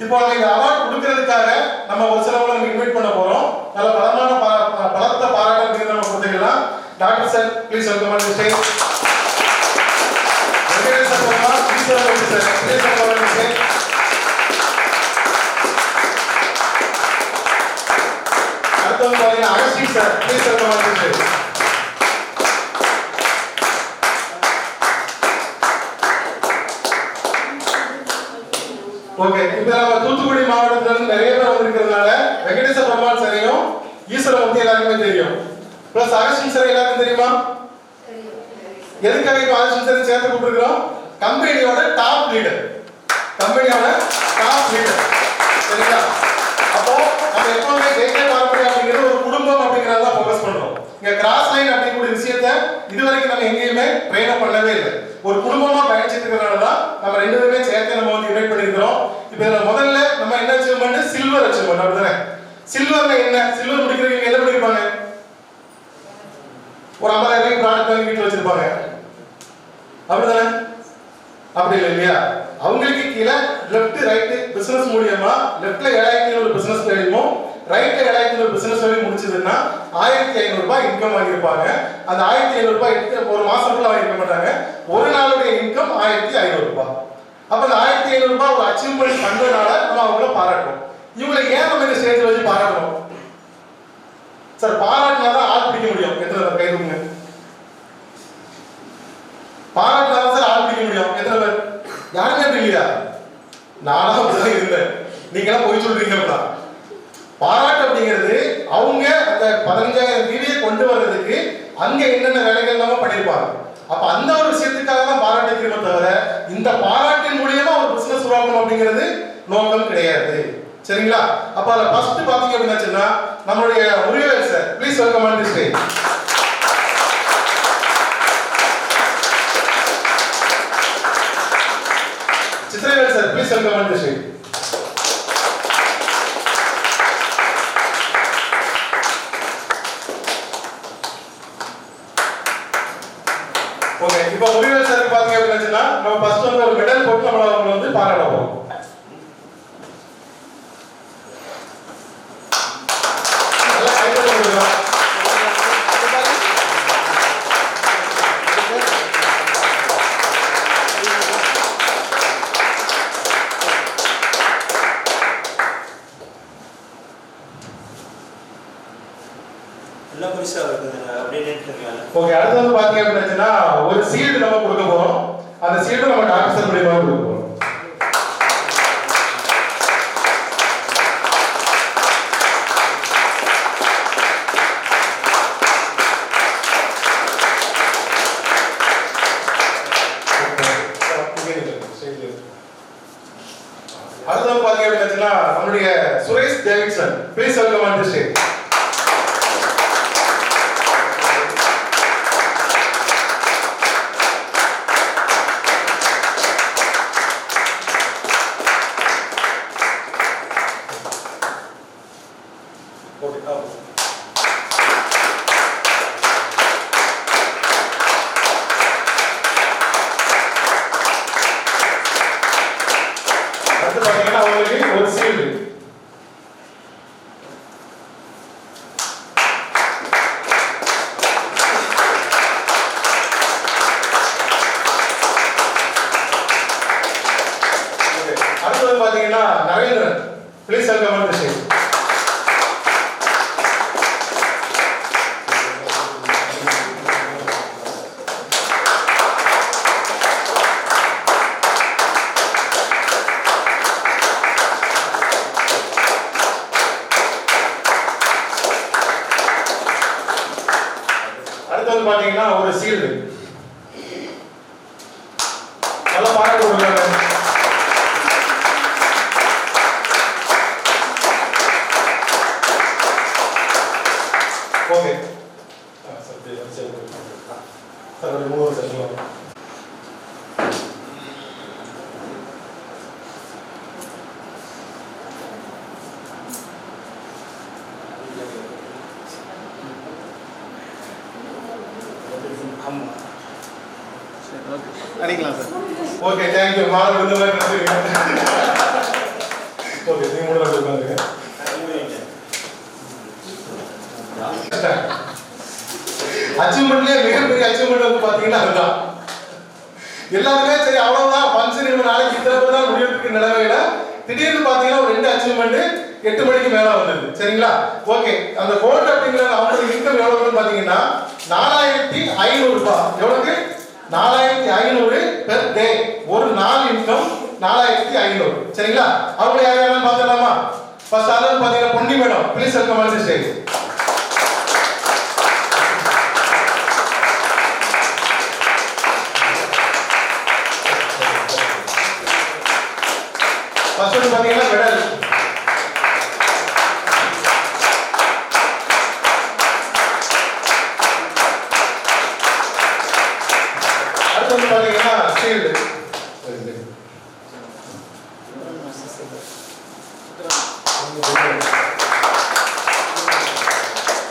இப்போ நம்ம இந்த அவார்ட் கொடுக்கிறதுக்காக நம்ம ஒரு சிலவங்களை நம்ம இன்வைட் பண்ண போறோம். நல்ல பலத்த பாராட்டு அப்படின்னு நம்ம கொடுத்துக்கலாம். Doctor sir please welcome on the stage. Venkatesh sir please welcome sir. Please welcome on the stage. அடுத்து பாத்தீங்கன்னா Augustine sir please welcome on the stage. Okay, இப்போ நம்ம தூத்துக்குடி மாவட்டத்துல இருந்து நிறைய பேர் வந்திருக்கிறதுனால வெங்கடேச பெருமாள் சாரையும் ஈஸ்வரமூர்த்தி எல்லாருக்குமே தெரியும். பிளஸ் அகஸ்டின் சார் எல்லாருக்கும் தெரியுமா? எதுக்காக இப்போ அகஸ்டின் சார் சேர்த்து கூப்பிட்டுருக்கிறோம்? கம்பெனியோட டாப் லீடர், கம்பெனியோட டாப் லீடர். சரிங்களா? அப்போ நம்ம எப்பவுமே கேகே பார்ப்படி அப்படிங்கிறது ஒரு குடும்பம் அப்படிங்கிறத ஃபோக்கஸ் பண்றோம். இங்க கிராஸ் லைன் அப்படிங்கக்கூடிய விஷயத்தை இதுவரைக்கும் நம்ம எங்கேயுமே ட்ரெயின் அப் பண்ணவே இல்லை. ஒரு குடும்பமா பயணிச்சிட்டு இருக்கிறனால தான் நம்ம ரெண்டு பேருமே சேர்த்து நம்ம வந்து இன்வைட் பண்ணிருக்கிறோம். இப்போ இதுல முதல்ல நம்ம என்ன அச்சீவ்மெண்ட்? Silver achievement. அப்படிதானே? சில்வர்ல என்ன? சில்வர் முடிக்கிறவங்க என்ன பண்ணிருப்பாங்க? ஒரு 50,000 ப்ராடக்ட் வாங்கி வீட்டுல வச்சிருப்பாங்க. அப்படிதானே? அப்படி இல்லை இல்லையா? அவங்களுக்கு கீழே லெஃப்ட் ரைட் பிசினஸ் மூலியமா லெஃப்ட்ல 7,500 பிசினஸ் வேலையும் ரைட்ல 7,500 பிசினஸ் வேலையும் முடிச்சதுன்னா 1,500 ரூபாய் இன்கம் வாங்கியிருப்பாங்க. அந்த 1,500 ரூபாய் எடுத்து ஒரு மாசம் ஃபுல்லா வாங்கிக்க மாட்டாங்க. ஒரு நாளுடைய இன்கம் 1,500 ரூபாய். அப்ப அந்த 1,500 ரூபாய் ஒரு அச்சீவ்மெண்ட் பண்றதுனால நம்ம அவங்கள பாராட்டுறோம். இவங்களை ஏன் நம்ம இந்த ஸ்டேஜ்ல வச்சு பாராட்டுறோம்? சார் பாராட்டினாதான் ஆள் பிடிக்க முடியும். எத்தனை பேர் கை தூக்குங்க? பாராட்டினாதான் சார் ஆள் பிடிக்க முடியும். எத்தனை பேர்? யாருமே இல்லையா? நானும் அப்படிதான் இருந்தேன். நீங்க எல்லாம் போய் சொல்றீங்க. பாராட்டு அப்படிங்கிறது அவங்க அந்த 15,000 வீடியோ கொண்டு வர்றதுக்கு அங்க என்னென்ன வேலைகள் நம்ம பண்ணிருப்பாங்க. அப்ப அந்த ஒரு விஷயத்துக்காக தான் பாராட்டுக்கிறோமே தவிர இந்த பாராட்டின் மூலியமா ஒரு பிசினஸ் உருவாக்கணும் அப்படிங்கிறது நோக்கம் கிடையாது. சரிங்களா? அப்ப அதுல ஃபர்ஸ்ட் பாத்தீங்க அப்படின்னா நம்மளுடைய Murugavel sir please welcome on the stage. Chitravel sir please welcome on the stage. Okay, இப்போ முருகவேல் சார் பாத்தீங்க அப்படின்னா நம்ம ஃபர்ஸ்ட் வந்து ஒரு மெடல் போட்டு நம்ம அவங்க வந்து பாராட்டுவோம். நல்லா கைதட்டல் கொடுங்க. எல்லாம் புதுசா வருது அப்படியே நினைக்கிறீங்களா? ஓகே, அடுத்து வந்து பாத்தீங்க அப்படின்னா ஒரு சீல்டு நம்ம கொடுக்க போறோம். அந்த சீல்டு நம்ம டாக்டர் சார் மூலமா கொடுக்க போறோம். அடுத்து வந்து பாத்தீங்க அப்படின்னா நம்மளுடைய Suresh Davidson please welcome on the stage. அடுத்து பாத்தீங்கன்னா அவங்களுக்கு ஒரு சீல்டு. அடுத்து பாத்தீங்கன்னா Narendran please welcome on the stage. அடுத்தது பாத்தீங்கன்னா ஒரு சீல்டு நல்லா பாராட்டு கொடுக்குறாங்க. ஓகே சார் ஒரு 3 செஷன் அடிக்கலாம் சார். ஓகே தேங்க் யூ மாலை இந்த மாதிரி நடந்துருங்க. ஓகே நீங்க மூணு பேர் உட்காருங்க. அச்சீவ்மெண்ட்லயே மிகப்பெரிய அச்சீவ்மெண்ட் வந்து பாத்தீங்கன்னா அதுதான். எல்லாருமே சரி அவ்வளவுதான் ஃபங்க்ஷன் இன்னும் நாளைக்கு இத்தனை பேர் தான் முடிவுக்கு நிலவையில திடீர்னு பாத்தீங்கன்னா ஒரு 2 அச்சீவ்மெண்ட் 8 மணிக்கு மேல வந்தது. சரிங்களா? ஓகே அந்த கோல்ட் அப்படிங்கிற அவங்களுக்கு இன்கம் எவ்வளவுன்னு பாத்தீங்கன்னா 4500 ரூபாய். எவ்வளவுக்கு? 4500 பெர் டே. ஒரு நாள் இன்கம் 4500. சரிங்களா? அவங்க யார் யாரும் பார்த்துடலாமா? ஃபர்ஸ்ட் ஆளு பாத்தீங்கன்னா Ponni madam, please welcome on the stage. First வந்து பாத்தீங்கன்னா மெடல். அடுத்து வந்து பாத்தீங்கன்னா ஷீல்டு.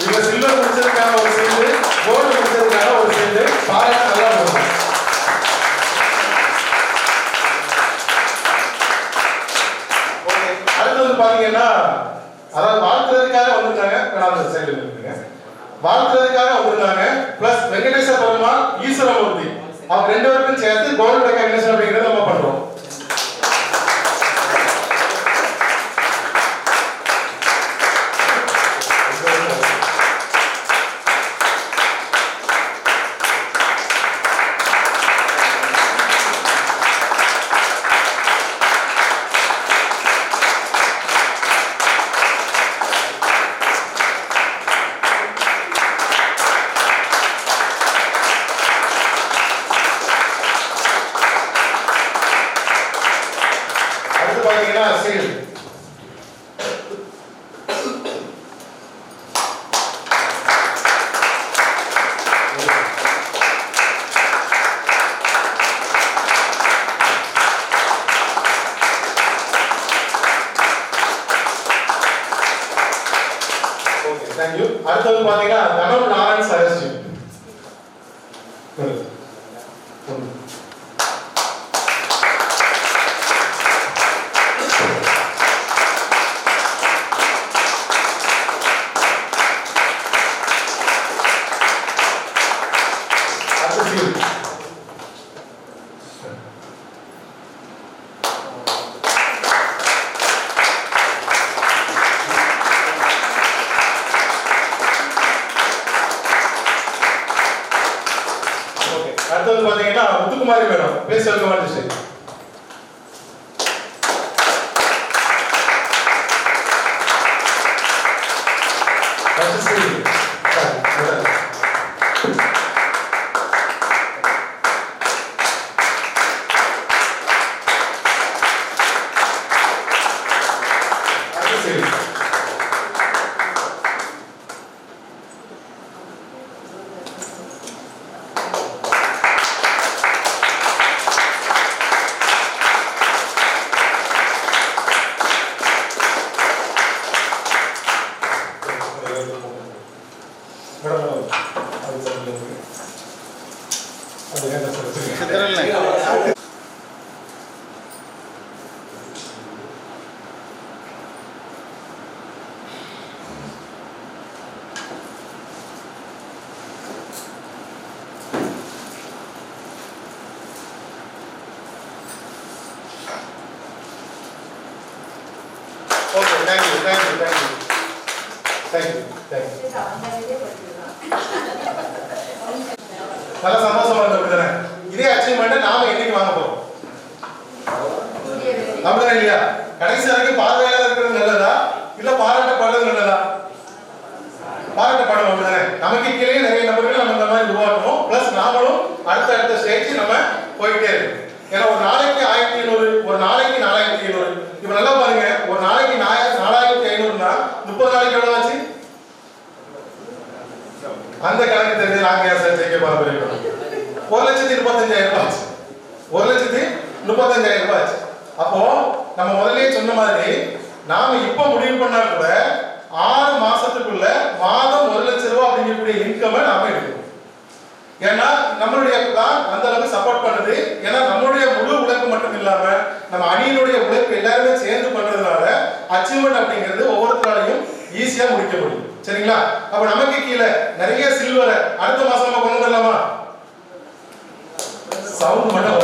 இவங்க சில்வர் முடிச்சதுக்கான ஒரு ஷீல்டு, கோல்டு முடிச்சதுக்கான ஒரு ஷீல்டு. பாராட்டு நல்லா போகும். பாத்தீங்கன்னா அதாவது வாழ்த்துறதுக்காக வந்திருக்காங்க. நான் சைடுல இருக்குங்க. வாழ்த்துறதுக்காக வந்திருக்காங்க. பிளஸ் வெங்கடேச பெருமாள், ஈஸ்வரமூர்த்தி அவங்க 2 பேருக்கும் சேர்த்து கோல்டு ரெகக்னிஷன் அப்படிங்கறத நம்ம பண்றோம். பாத்தீங்கன்னா சீல். Okay thank you. அடுத்து பாத்தீங்கன்னா தனம் நாராயண் சரஸ்வதி. அடுத்து பாத்தீங்கன்னா Muthukumari madam, please welcome on the stage. Okay, thank you. நல்ல சந்தோஷமா இருக்கு அப்படிதானே? இதே அச்சீவ்மெண்ட் நாம என்னைக்கு வாங்க போறோம்? அப்படிதானே இல்லையா? கடைசி வரைக்கும் பார்வையாளர் இருக்கிறது நல்லதா இல்ல பாராட்டப்படுறது நல்லதா? பாராட்டப்படணும் அப்படிதானே? நமக்கு கீழே நிறைய நபர்கள் நம்ம இந்த மாதிரி உருவாங்க. நாளைக்கு எவ்வளவு ஆச்சு? அந்த கணக்கு தெரிஞ்சு நாங்க ஏன் சார் ஜெயிக்க போறோம்? 1,35,000 ரூபாய் ஆச்சு. 1,35,000 ரூபாய் ஆச்சு. அப்போ நம்ம முதல்லயே சொன்ன மாதிரி நாம இப்ப முடிவு பண்ணா கூட 6 மாசத்துக்குள்ள மாதம் 1,00,000 ரூபாய் அப்படிங்கக்கூடிய இன்கம் நாம எடுக்கணும். ஏன்னா நம்மளுடைய பிளான் அந்த அளவுக்கு சப்போர்ட் பண்ணுது. ஏன்னா நம்மளுடைய முழு உழைப்பு மட்டும் இல்லாம நம்ம அணியினுடைய உழைப்பு எல்லாருமே சேர்ந்து பண்றதுனால அச்சீவ்மெண்ட் அப்படிங்கிறது ஒவ்வொருத்தராலையும் ஈஸியா முடிக்க முடியும். சரிங்களா? அப்ப நமக்கு கீழே நிறைய சில்வரை அடுத்த மாசம் நம்ம கொண்டு வரலாமா? சவுண்ட் மட்டும்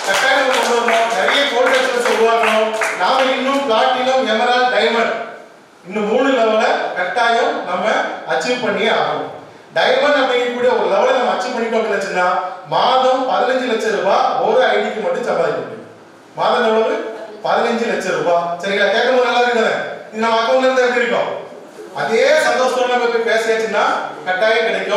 கட்டாயம் கொண்டு வரணும். நிறைய கோல்ட் எக்ஸ்பிரஸ் உருவாக்கணும். நாம இன்னும் பிளாட்டினம், எமரால்ட், டைமண்ட் இன்னும் 3 லெவல கட்டாயம் நம்ம அச்சீவ் பண்ணியே ஆகணும். டைமண்ட் அப்படிங்கக்கூடிய ஒரு லெவலை நம்ம அச்சீவ் பண்ணிட்டோம் அப்படின்னா மாதம் 15 லட்சம் ரூபாய் ஒரு ஐடிக்கு மட்டும் சம்பாதிக்க முடியும். மாதம் எவ்வளவு? 15 லட்சம் ரூபாய். சரிங்களா? கேட்கும்போது நல்லா இருக்குதானே? இது நம்ம அக்கௌண்ட்ல இருந்து எப்படி இருக்கும்? அதே சந்தோஷத்தோட நம்ம போய் பேசியாச்சுன்னா கட்டாயம் கிடைக்கும்.